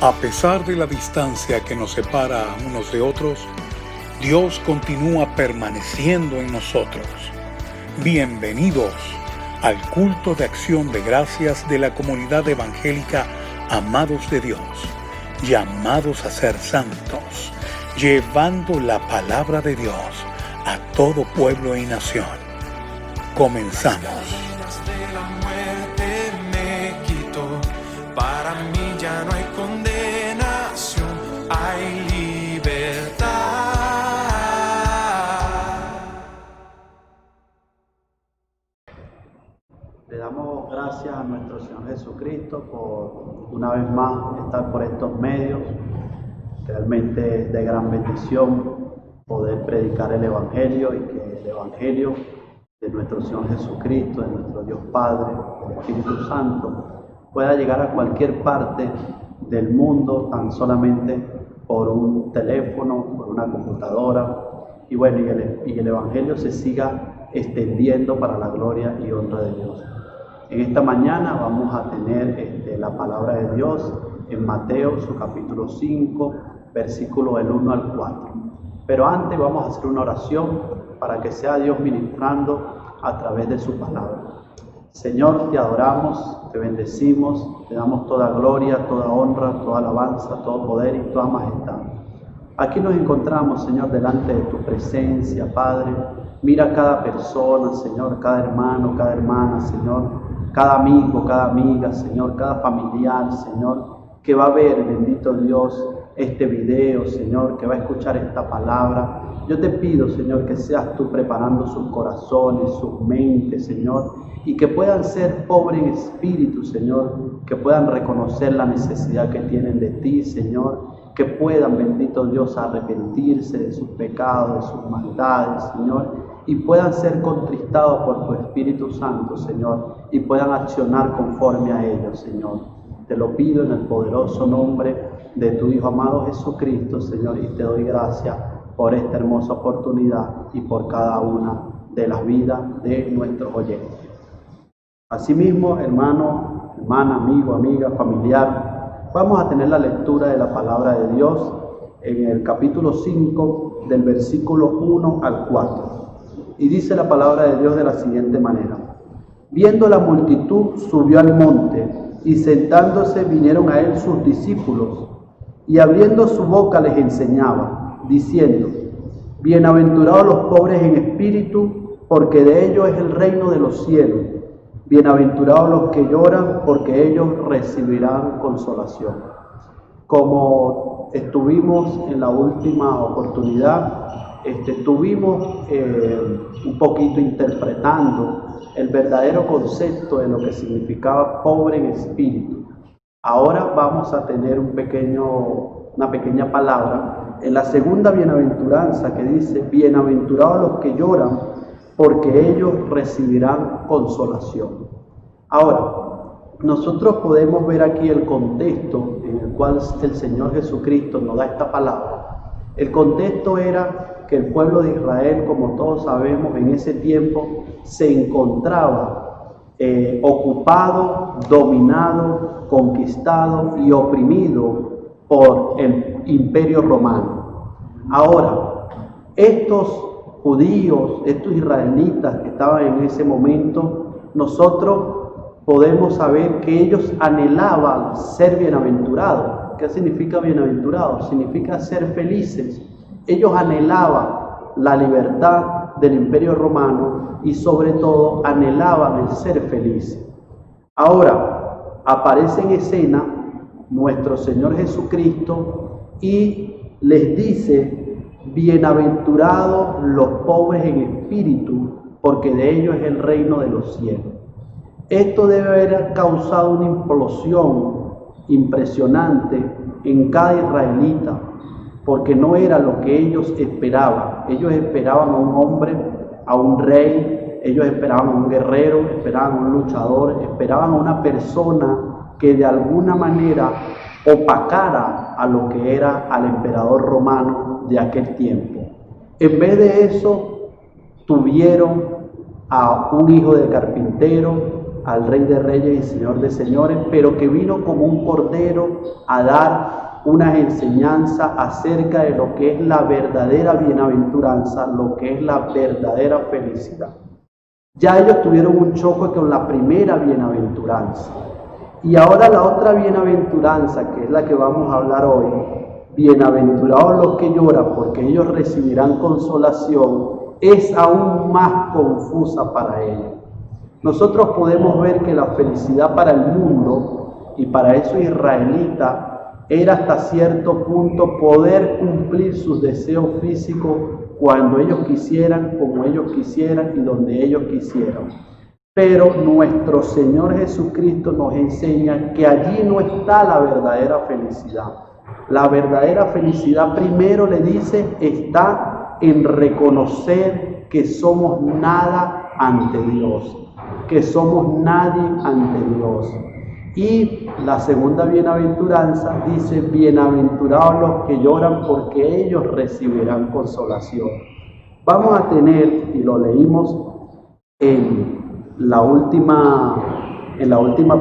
A pesar de la distancia que nos separa unos de otros, Dios continúa permaneciendo en nosotros. Bienvenidos al culto de acción de gracias de la comunidad evangélica Amados de Dios, llamados a ser santos, llevando la palabra de Dios a todo pueblo y nación. Comenzamos. De la muerte me quitó, para mí ya no hay condenación, hay libertad. Le damos gracias a nuestro Señor Jesucristo por una vez más estar por estos medios. Realmente es de gran bendición poder predicar el Evangelio y que el Evangelio de nuestro Señor Jesucristo, de nuestro Dios Padre, del Espíritu Santo, pueda llegar a cualquier parte del mundo tan solamente por un teléfono, por una computadora, y bueno, y el Evangelio se siga extendiendo para la gloria y honra de Dios. En esta mañana vamos a tener la palabra de Dios en Mateo, su capítulo 5, versículo del 1 al 4. Pero antes vamos a hacer una oración para que sea Dios ministrando a través de su palabra. Señor, te adoramos, te bendecimos, te damos toda gloria, toda honra, toda alabanza, todo poder y toda majestad. Aquí nos encontramos, Señor, delante de tu presencia, Padre. Mira cada persona, Señor, cada hermano, cada hermana, Señor, cada amigo, cada amiga, Señor, cada familiar, Señor, que va a ver, bendito Dios, este video, Señor, que va a escuchar esta palabra. Yo te pido, Señor, que seas tú preparando sus corazones, sus mentes, Señor, y que puedan ser pobres en espíritu, Señor, que puedan reconocer la necesidad que tienen de ti, Señor, que puedan, bendito Dios, arrepentirse de sus pecados, de sus maldades, Señor, y puedan ser contristados por tu Espíritu Santo, Señor, y puedan accionar conforme a ellos, Señor. Te lo pido en el poderoso nombre de tu Hijo amado Jesucristo, Señor, y te doy gracias por esta hermosa oportunidad y por cada una de las vidas de nuestros oyentes. Asimismo, hermano, hermana, amigo, amiga, familiar, vamos a tener la lectura de la palabra de Dios en el capítulo 5 del versículo 1 al 4. Y dice la palabra de Dios de la siguiente manera: viendo la multitud, subió al monte, y sentándose vinieron a él sus discípulos, y abriendo su boca les enseñaba, diciendo: bienaventurados los pobres en espíritu, porque de ellos es el reino de los cielos. Bienaventurados los que lloran, porque ellos recibirán consolación. Como estuvimos en la última oportunidad, estuvimos un poquito interpretando el verdadero concepto de lo que significaba pobre en espíritu. Ahora vamos a tener una pequeña palabra en la segunda bienaventuranza que dice: bienaventurados los que lloran, porque ellos recibirán consolación. Ahora, nosotros podemos ver aquí el contexto en el cual el Señor Jesucristo nos da esta palabra. El contexto era que el pueblo de Israel, como todos sabemos, en ese tiempo se encontraba ocupado, dominado, conquistado y oprimido por el Imperio Romano. Ahora, estos judíos, estos israelitas que estaban en ese momento, nosotros podemos saber que ellos anhelaban ser bienaventurados. ¿Qué significa bienaventurados? Significa ser felices. Ellos anhelaban la libertad del Imperio Romano y sobre todo anhelaban el ser felices. Ahora aparece en escena nuestro Señor Jesucristo y les dice: bienaventurados los pobres en espíritu, porque de ellos es el reino de los cielos. Esto debe haber causado una implosión impresionante en cada israelita, porque no era lo que ellos esperaban. Ellos esperaban a un hombre, a un rey, ellos esperaban a un guerrero, esperaban a un luchador, esperaban a una persona que de alguna manera opacara a lo que era al emperador romano de aquel tiempo. En vez de eso, tuvieron a un hijo de carpintero, al Rey de Reyes y Señor de Señores, pero que vino como un cordero a dar unas enseñanzas acerca de lo que es la verdadera bienaventuranza, lo que es la verdadera felicidad. Ya ellos tuvieron un choque con la primera bienaventuranza. Y ahora la otra bienaventuranza, que es la que vamos a hablar hoy, bienaventurados los que lloran, porque ellos recibirán consolación, es aún más confusa para ellos. Nosotros podemos ver que la felicidad para el mundo y para esos israelitas era hasta cierto punto poder cumplir sus deseos físicos cuando ellos quisieran, como ellos quisieran y donde ellos quisieran. Pero nuestro Señor Jesucristo nos enseña que allí no está la verdadera felicidad. La verdadera felicidad, primero le dice, está en reconocer que somos nada ante Dios, que somos nadie ante Dios. Y la segunda bienaventuranza dice, bienaventurados los que lloran, porque ellos recibirán consolación. Vamos a tener, y lo leímos en la última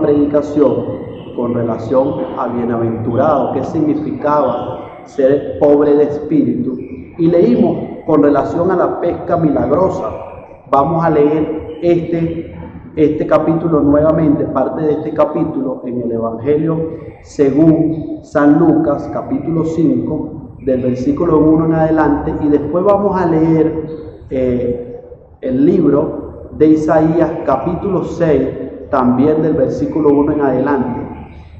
predicación, con relación a bienaventurado, qué significaba ser pobre de espíritu, y leímos con relación a la pesca milagrosa. Vamos a leer este capítulo nuevamente, parte de este capítulo en el Evangelio según San Lucas, capítulo 5, del versículo 1 en adelante, y después vamos a leer el libro de Isaías, capítulo 6, también del versículo 1 en adelante.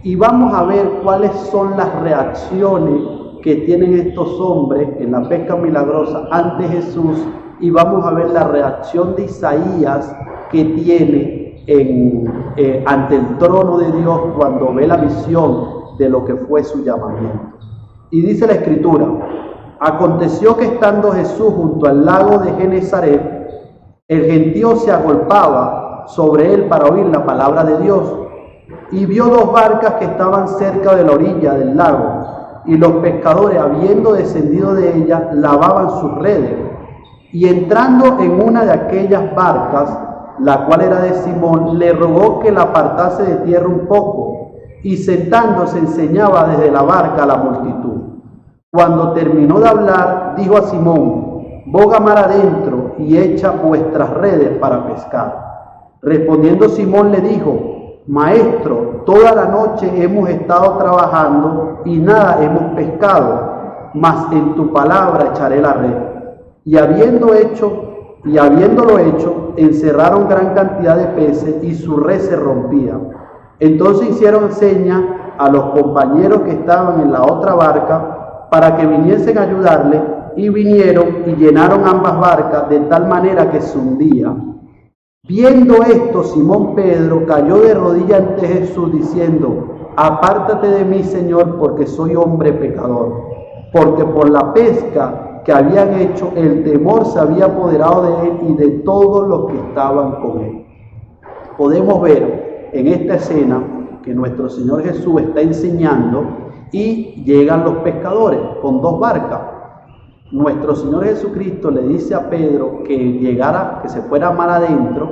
Y vamos a ver cuáles son las reacciones que tienen estos hombres en la pesca milagrosa ante Jesús, y vamos a ver la reacción de Isaías que tiene ante el trono de Dios cuando ve la visión de lo que fue su llamamiento. Y dice la Escritura: aconteció que estando Jesús junto al lago de Genezaret, el gentío se agolpaba sobre él para oír la palabra de Dios, y vio dos barcas que estaban cerca de la orilla del lago, y los pescadores, habiendo descendido de ellas, lavaban sus redes. Y entrando en una de aquellas barcas, la cual era de Simón, le rogó que la apartase de tierra un poco, y sentándose enseñaba desde la barca a la multitud. Cuando terminó de hablar, dijo a Simón: boga mar adentro y echa vuestras redes para pescar. Respondiendo Simón le dijo: Maestro, toda la noche hemos estado trabajando y nada hemos pescado, mas en tu palabra echaré la red. Y habiéndolo hecho, encerraron gran cantidad de peces y su red se rompía. Entonces hicieron seña a los compañeros que estaban en la otra barca para que viniesen a ayudarle, y vinieron y llenaron ambas barcas de tal manera que se hundía. Viendo esto, Simón Pedro cayó de rodillas ante Jesús diciendo: apártate de mí, Señor, porque soy hombre pecador. Porque por la pesca que habían hecho, el temor se había apoderado de él y de todos los que estaban con él. Podemos ver en esta escena que nuestro Señor Jesús está enseñando y llegan los pescadores con dos barcas. Nuestro Señor Jesucristo le dice a Pedro que se fuera mar adentro,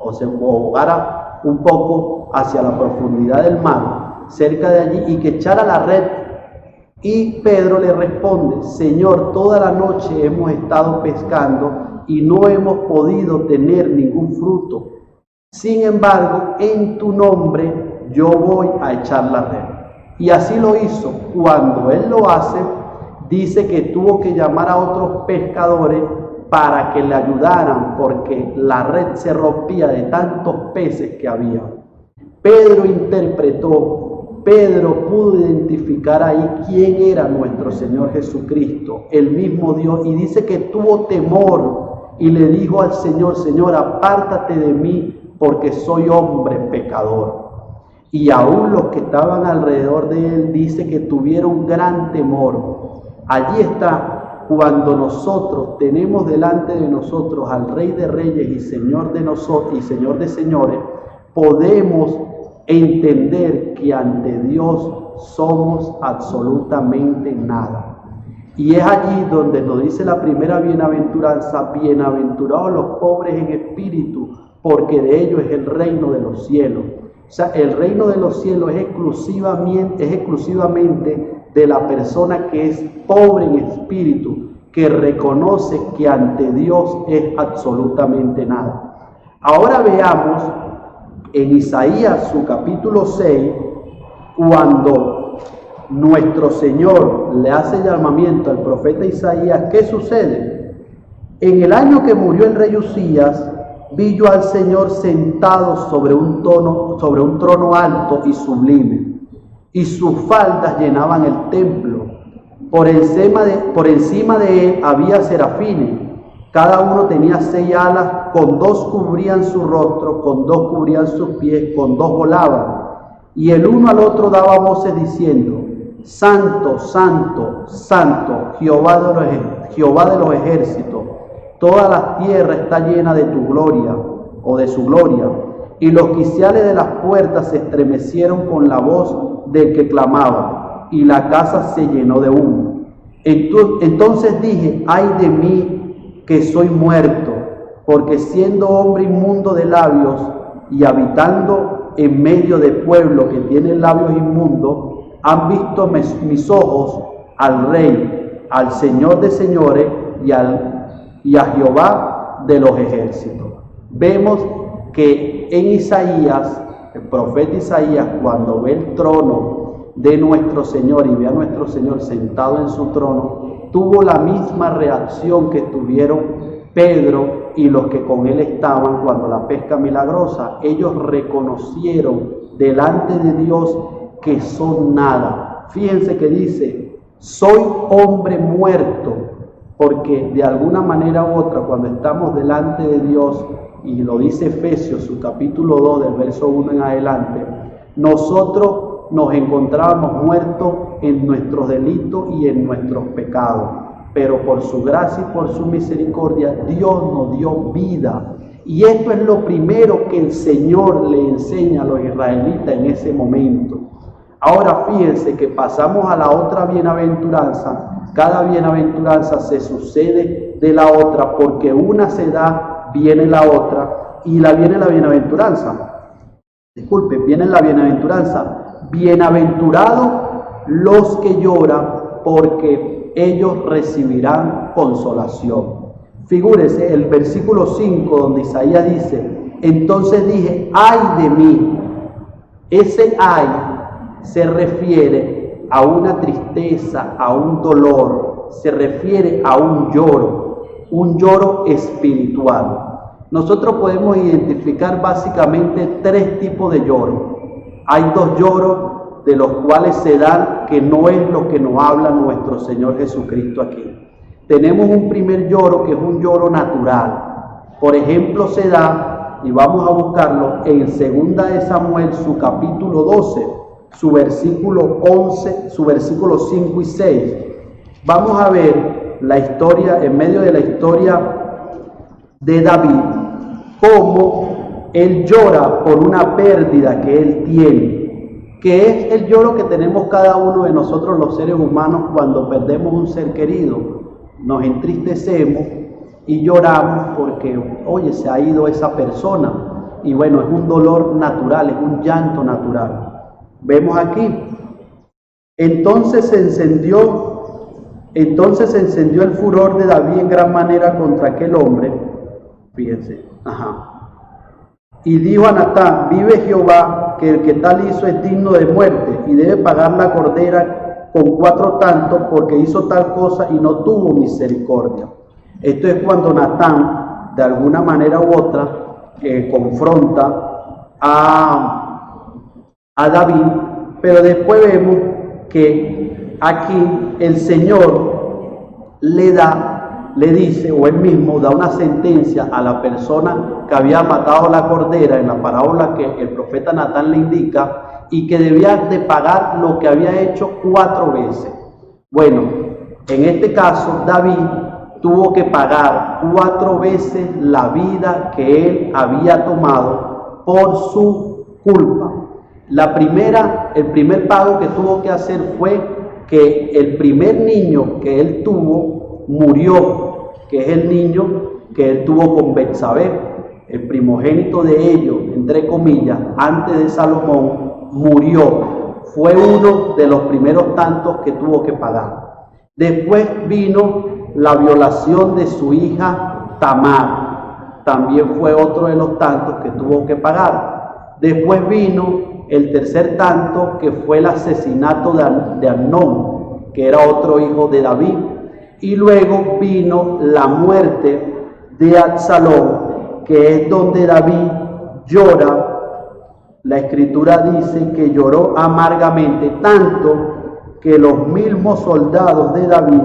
o se bogara un poco hacia la profundidad del mar, cerca de allí, y que echara la red. Y Pedro le responde: Señor, toda la noche hemos estado pescando y no hemos podido tener ningún fruto. Sin embargo, en tu nombre yo voy a echar la red. Y así lo hizo. Cuando él lo hace, dice que tuvo que llamar a otros pescadores para que le ayudaran, porque la red se rompía de tantos peces que había. Pedro interpretó, Pedro pudo identificar ahí quién era nuestro Señor Jesucristo, el mismo Dios, y dice que tuvo temor y le dijo al Señor: Señor, apártate de mí, porque soy hombre pecador. Y aún los que estaban alrededor de él, dice que tuvieron gran temor. Allí está, cuando nosotros tenemos delante de nosotros al Rey de Reyes y Señor de nosotros y Señor de Señores, podemos entender que ante Dios somos absolutamente nada. Y es allí donde nos dice la primera bienaventuranza: bienaventurados los pobres en espíritu, porque de ellos es el reino de los cielos. O sea, el reino de los cielos es exclusivamente de la persona que es pobre en espíritu, que reconoce que ante Dios es absolutamente nada. Ahora veamos en Isaías su capítulo 6, cuando nuestro Señor le hace llamamiento al profeta Isaías. ¿Qué sucede? En el año que murió el rey Usías, vi yo al Señor sentado sobre un trono alto y sublime, y sus faldas llenaban el templo. Por encima de él había serafines, cada uno tenía 6 alas, con 2 cubrían su rostro, con 2 cubrían sus pies, con 2 volaban. Y el uno al otro daba voces diciendo: Santo, Santo, Santo, Jehová de los ejércitos, toda la tierra está llena de tu gloria, o de su gloria. Y los quiciales de las puertas se estremecieron con la voz del que clamaba, y la casa se llenó de humo. Entonces dije: ay de mí, que soy muerto, porque siendo hombre inmundo de labios y habitando en medio de pueblo que tiene labios inmundos, han visto mis ojos al Rey, al Señor de señores y a Jehová de los ejércitos. Vemos que en Isaías, el profeta Isaías, cuando ve el trono de nuestro Señor y ve a nuestro Señor sentado en su trono, tuvo la misma reacción que tuvieron Pedro y los que con él estaban cuando la pesca milagrosa. Ellos reconocieron delante de Dios que son nada. Fíjense que dice: soy hombre muerto, porque de alguna manera u otra, cuando estamos delante de Dios, y lo dice Efesios, su capítulo 2, del verso 1 en adelante, nosotros nos encontrábamos muertos en nuestros delitos y en nuestros pecados, pero por su gracia y por su misericordia Dios nos dio vida. Y esto es lo primero que el Señor le enseña a los israelitas en ese momento. Ahora fíjense que pasamos a la otra bienaventuranza. Cada bienaventuranza se sucede de la otra, porque una se da, viene la otra, y viene la bienaventuranza. Viene la bienaventuranza. Bienaventurados los que lloran, porque ellos recibirán consolación. Figúrese el versículo 5, donde Isaías dice: entonces dije, ay de mí. Ese ay se refiere a una tristeza, a un dolor, se refiere a un lloro espiritual. Nosotros podemos identificar básicamente 3 tipos de lloro. Hay 2 lloros de los cuales se dan, que no es lo que nos habla nuestro Señor Jesucristo aquí. Tenemos un primer lloro, que es un lloro natural. Por ejemplo, se da, y vamos a buscarlo, en 2 de Samuel, su capítulo 12, su versículo 11, su versículo 5 y 6. Vamos a ver la historia, en medio de la historia de David, cómo él llora por una pérdida que él tiene, que es el lloro que tenemos cada uno de nosotros los seres humanos cuando perdemos un ser querido. Nos entristecemos y lloramos porque, oye, se ha ido esa persona. Y bueno, es un dolor natural, es un llanto natural. Vemos aquí. Entonces se encendió el furor de David en gran manera contra aquel hombre. Fíjense. Y dijo a Natán: vive Jehová, que el que tal hizo es digno de muerte, y debe pagar la cordera con 4 tantos, porque hizo tal cosa y no tuvo misericordia. Esto es cuando Natán, de alguna manera u otra, confronta a David, pero después vemos que aquí el Señor le dice, o él mismo da una sentencia a la persona que había matado a la cordera, en la parábola que el profeta Natán le indica, y que debía de pagar lo que había hecho 4 veces. Bueno, en este caso David tuvo que pagar 4 veces la vida que él había tomado por su culpa. El primer pago que tuvo que hacer fue que el primer niño que él tuvo murió, que es el niño que él tuvo con Betsabé. el primogénito de ellos, entre comillas, antes de Salomón, murió. Fue uno de los primeros tantos que tuvo que pagar. Después vino la violación de su hija Tamar. También fue otro de los tantos que tuvo que pagar. Después vino el tercer tanto, que fue el asesinato de Amnón, que era otro hijo de David. Y luego vino la muerte de Absalón, que es donde David llora. La escritura dice que lloró amargamente, tanto que los mismos soldados de David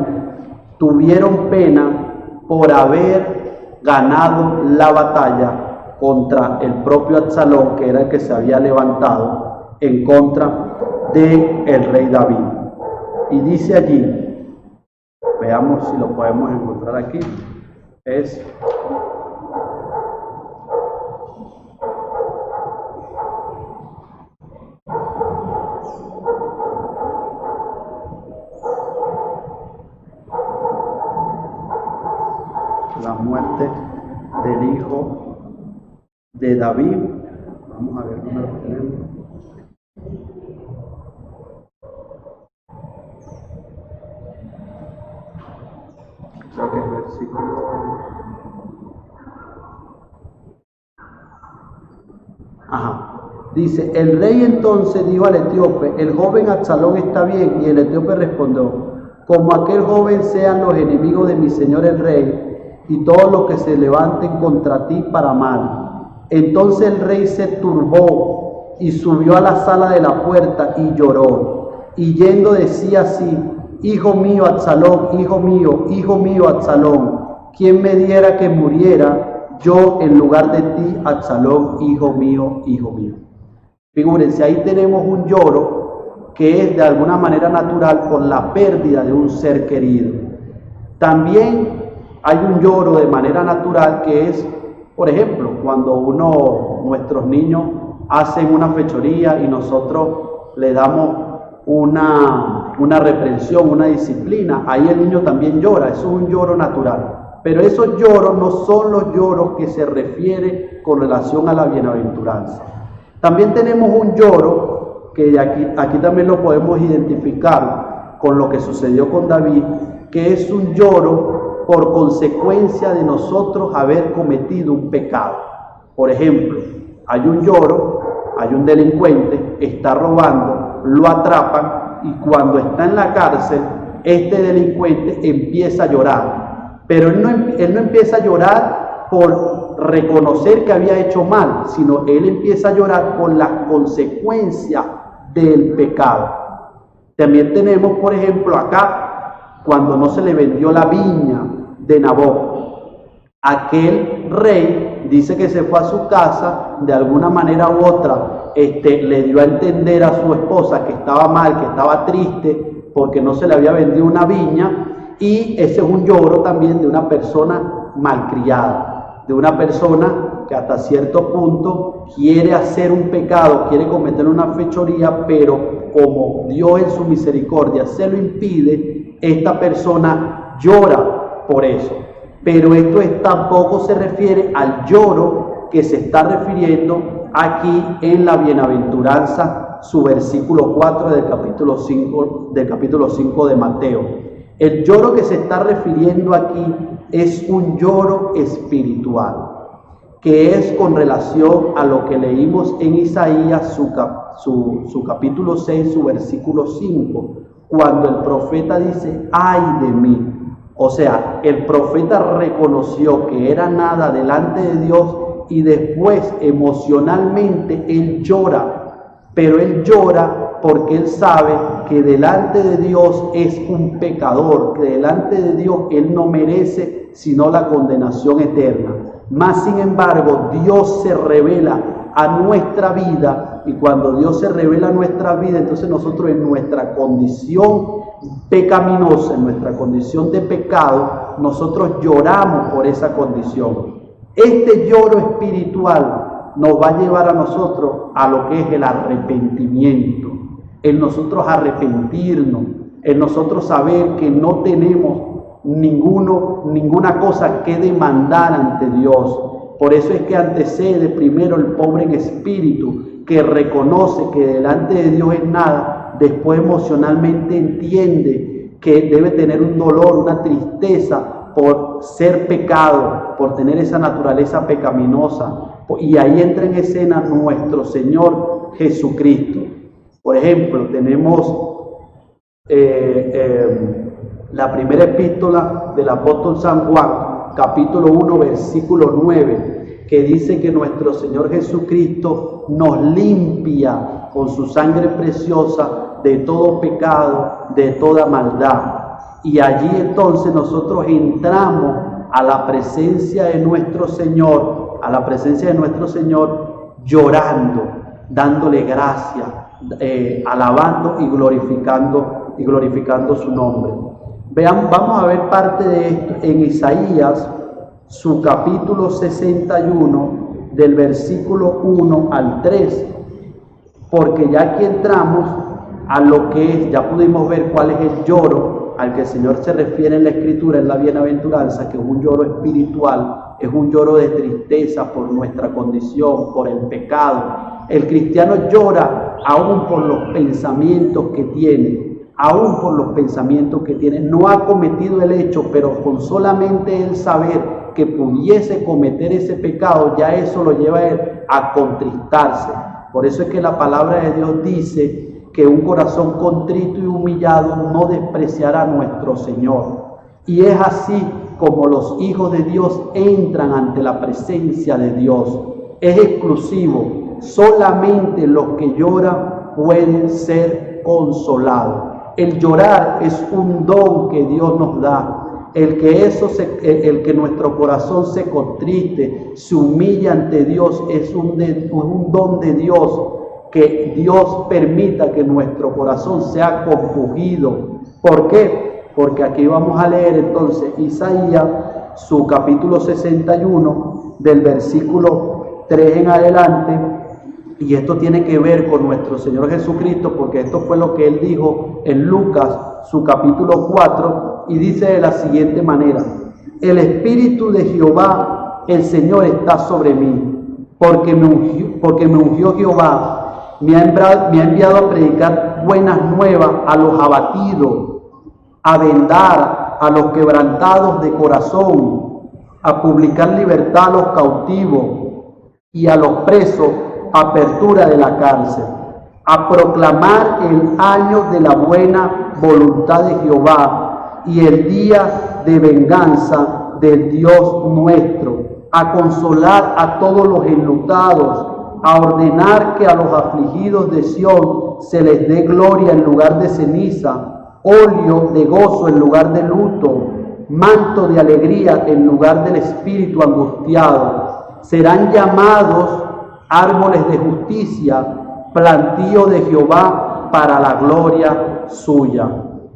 tuvieron pena por haber ganado la batalla contra el propio Absalón, que era el que se había levantado en contra del rey David. Y dice allí, veamos si lo podemos encontrar aquí, es la muerte del hijo de David. Vamos a ver dónde lo tenemos. Creo que es versículo. Dice, el rey entonces dijo al etíope, el joven Absalón está bien. Y el etíope respondió, como aquel joven sean los enemigos de mi señor el rey, y todos los que se levanten contra ti para mal. Entonces el rey se turbó y subió a la sala de la puerta y lloró. Y yendo decía así, hijo mío Absalón, hijo mío Absalón, ¿quién me diera que muriera yo en lugar de ti, Absalón, hijo mío, hijo mío? Figúrense, ahí tenemos un lloro que es de alguna manera natural por la pérdida de un ser querido. También hay un lloro de manera natural que es, por ejemplo, cuando nuestros niños hacen una fechoría y nosotros le damos una reprensión, una disciplina, ahí el niño también llora, eso es un lloro natural. Pero esos lloros no son los lloros que se refiere con relación a la bienaventuranza. También tenemos un lloro que aquí también lo podemos identificar con lo que sucedió con David, que es un lloro por consecuencia de nosotros haber cometido un pecado. Por ejemplo, hay un lloro, hay un delincuente, está robando, lo atrapan y cuando está en la cárcel, este delincuente empieza a llorar. Pero él no empieza a llorar por reconocer que había hecho mal, sino él empieza a llorar por las consecuencias del pecado. También tenemos, por ejemplo, acá, cuando no se le vendió la viña de Nabot. Aquel rey dice que se fue a su casa, de alguna manera u otra, le dio a entender a su esposa que estaba mal, que estaba triste, porque no se le había vendido una viña, y ese es un lloro también de una persona malcriada, de una persona que hasta cierto punto quiere hacer un pecado, quiere cometer una fechoría, pero como Dios en su misericordia se lo impide, esta persona llora por eso. Pero esto tampoco se refiere al lloro que se está refiriendo aquí en la bienaventuranza, su versículo 4 del capítulo 5 de Mateo. El lloro que se está refiriendo aquí es un lloro espiritual, que es con relación a lo que leímos en Isaías, su capítulo 6, su versículo 5, cuando el profeta dice, ¡ay de mí! O sea, el profeta reconoció que era nada delante de Dios y después emocionalmente él llora, pero él llora porque él sabe que delante de Dios es un pecador, que delante de Dios él no merece sino la condenación eterna. Mas sin embargo, Dios se revela a nuestra vida, y cuando Dios se revela a nuestra vida, entonces nosotros en nuestra condición pecaminosa, en nuestra condición de pecado, nosotros lloramos por esa condición. Este lloro espiritual nos va a llevar a nosotros a lo que es el arrepentimiento, en nosotros arrepentirnos, en nosotros saber que no tenemos ninguna cosa que demandar ante Dios, Por eso es que antecede primero el pobre en espíritu, que reconoce que delante de Dios es nada, después emocionalmente entiende que debe tener un dolor, una tristeza por ser pecado, por tener esa naturaleza pecaminosa. Y ahí entra en escena nuestro Señor Jesucristo. Por ejemplo, tenemos la primera epístola del apóstol San Juan, capítulo 1, versículo 9, que dice que nuestro Señor Jesucristo nos limpia con su sangre preciosa de todo pecado, de toda maldad. Y allí entonces nosotros entramos a la presencia de nuestro Señor, llorando, dándole gracias, alabando y glorificando su nombre. Vean, vamos a ver parte de esto en Isaías, su capítulo 61, del versículo 1 al 3, porque ya aquí entramos a lo que es, ya pudimos ver cuál es el lloro al que el Señor se refiere en la Escritura, en la bienaventuranza, que es un lloro espiritual, es un lloro de tristeza por nuestra condición, por el pecado. El cristiano llora aún por los pensamientos que tiene, no ha cometido el hecho, pero con solamente él saber que pudiese cometer ese pecado, ya eso lo lleva a él a contristarse. Por eso es que la palabra de Dios dice que un corazón contrito y humillado no despreciará a nuestro Señor. Y es así como los hijos de Dios entran ante la presencia de Dios. Es exclusivo. Solamente los que lloran pueden ser consolados. El llorar es un don que Dios nos da. El que nuestro corazón se contriste, se humilla ante Dios, es un don de Dios. Que Dios permita que nuestro corazón sea compungido. ¿Por qué? Porque aquí vamos a leer entonces Isaías, su capítulo 61, del versículo 3 en adelante, y esto tiene que ver con nuestro Señor Jesucristo, porque esto fue lo que Él dijo en Lucas, su capítulo 4, y dice de la siguiente manera: el Espíritu de Jehová, el Señor, está sobre mí, porque me ungió Jehová. Me ha enviado a predicar buenas nuevas a los abatidos, a vendar a los quebrantados de corazón, a publicar libertad a los cautivos y a los presos apertura de la cárcel, a proclamar el año de la buena voluntad de Jehová y el día de venganza del Dios nuestro, a consolar a todos los enlutados, a ordenar que a los afligidos de Sión se les dé gloria en lugar de ceniza, óleo de gozo en lugar de luto, manto de alegría en lugar del espíritu angustiado. Serán llamados árboles de justicia, plantío de Jehová para la gloria suya.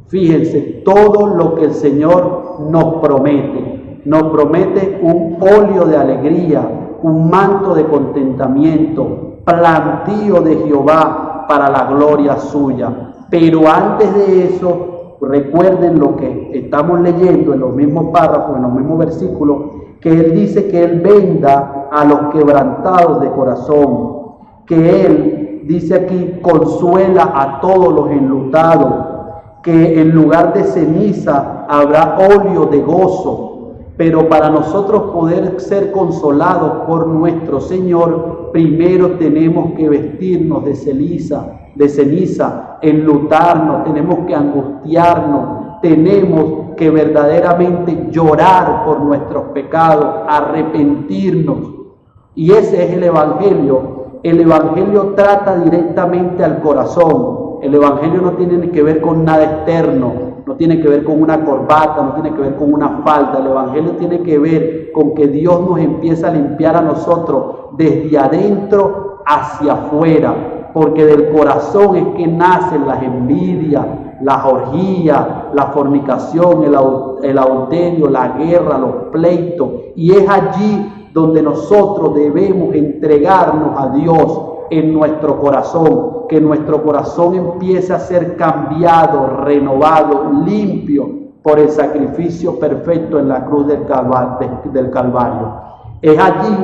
Fíjense todo lo que el Señor nos promete. Nos promete un óleo de alegría, un manto de contentamiento, plantío de Jehová para la gloria suya. Pero antes de eso, recuerden lo que estamos leyendo en los mismos párrafos, en los mismos versículos, que Él dice que Él venda a los quebrantados de corazón, que Él, dice aquí, consuela a todos los enlutados, que en lugar de ceniza habrá óleo de gozo. Pero para nosotros poder ser consolados por nuestro Señor, primero tenemos que vestirnos de ceniza, enlutarnos, tenemos que angustiarnos, tenemos que verdaderamente llorar por nuestros pecados, arrepentirnos. Y ese es el Evangelio. El Evangelio trata directamente al corazón. El Evangelio no tiene que ver con nada externo. No tiene que ver con una corbata, no tiene que ver con una falda. El Evangelio tiene que ver con que Dios nos empieza a limpiar a nosotros desde adentro hacia afuera. Porque del corazón es que nacen las envidias, las orgías, la fornicación, el adulterio, la guerra, los pleitos. Y es allí donde nosotros debemos entregarnos a Dios en nuestro corazón, que nuestro corazón empiece a ser cambiado, renovado, limpio por el sacrificio perfecto en la cruz del Calvario. Es allí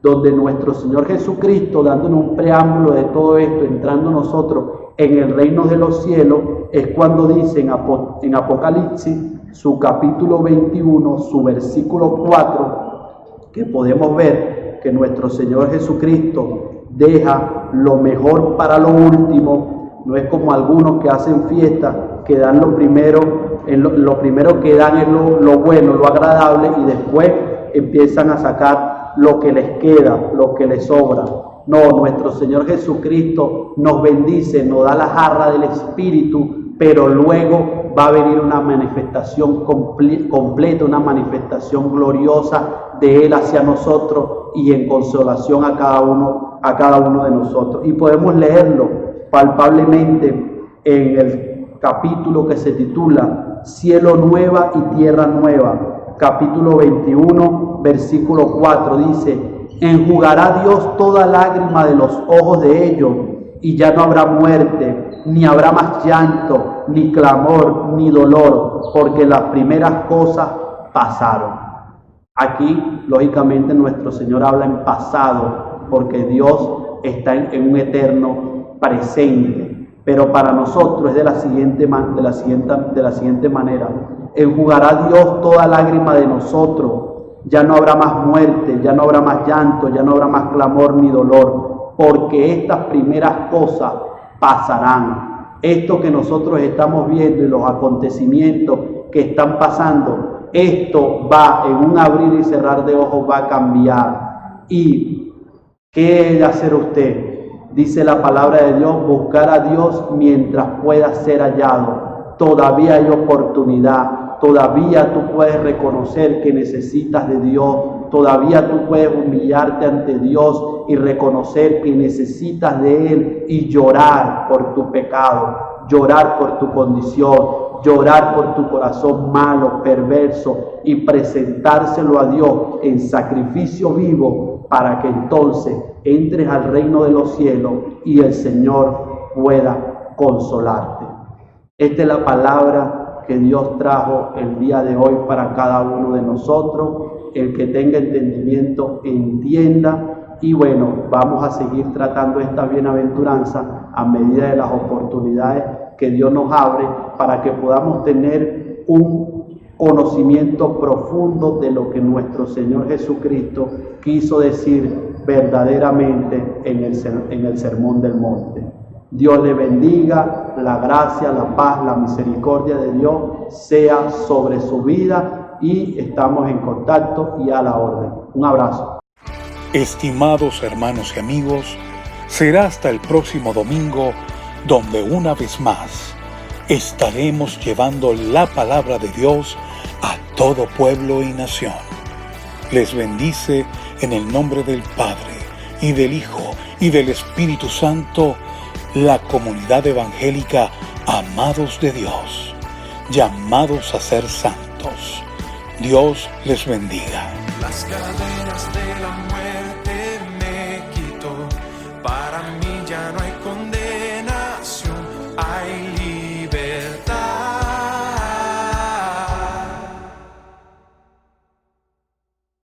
donde nuestro Señor Jesucristo, dándonos un preámbulo de todo esto, entrando nosotros en el reino de los cielos, es cuando dice en Apocalipsis, su capítulo 21, su versículo 4, que podemos ver que nuestro Señor Jesucristo deja lo mejor para lo último. No es como algunos que hacen fiesta, que dan lo primero que dan es lo bueno, lo agradable, y después empiezan a sacar lo que les queda, lo que les sobra. No, nuestro Señor Jesucristo nos bendice, nos da la jarra del Espíritu, pero luego va a venir una manifestación completa, una manifestación gloriosa de Él hacia nosotros y en consolación a cada uno de nosotros. Y podemos leerlo palpablemente en el capítulo que se titula Cielo nueva y tierra nueva. Capítulo 21, versículo 4 dice: enjugará Dios toda lágrima de los ojos de ellos, y ya no habrá muerte, ni habrá más llanto, ni clamor, ni dolor, porque las primeras cosas pasaron. Aquí, lógicamente, nuestro Señor habla en pasado, porque Dios está en un eterno presente. Pero para nosotros es de la siguiente manera: enjugará Dios toda lágrima de nosotros. Ya no habrá más muerte, ya no habrá más llanto, ya no habrá más clamor ni dolor, porque estas primeras cosas pasarán. Esto que nosotros estamos viendo y los acontecimientos que están pasando, esto va en un abrir y cerrar de ojos, va a cambiar. ¿Y qué debe hacer usted? Dice la palabra de Dios: buscar a Dios mientras pueda ser hallado. Todavía hay oportunidad. Todavía tú puedes reconocer que necesitas de Dios. Todavía tú puedes humillarte ante Dios y reconocer que necesitas de Él y llorar por tu pecado, llorar por tu condición, llorar por tu corazón malo, perverso, y presentárselo a Dios en sacrificio vivo para que entonces entres al reino de los cielos y el Señor pueda consolarte. Esta es la palabra que Dios trajo el día de hoy para cada uno de nosotros. El que tenga entendimiento entienda, y bueno, vamos a seguir tratando esta bienaventuranza a medida de las oportunidades que Dios nos abre para que podamos tener un conocimiento profundo de lo que nuestro Señor Jesucristo quiso decir verdaderamente en el Sermón del Monte. Dios le bendiga, la gracia, la paz, la misericordia de Dios sea sobre su vida, y estamos en contacto y a la orden. Un abrazo. Estimados hermanos y amigos, será hasta el próximo domingo, donde una vez más estaremos llevando la palabra de Dios a todo pueblo y nación. Les bendice en el nombre del Padre, y del Hijo, y del Espíritu Santo, la comunidad evangélica Amados de Dios, llamados a ser santos. Dios les bendiga. Las cadenas de la muerte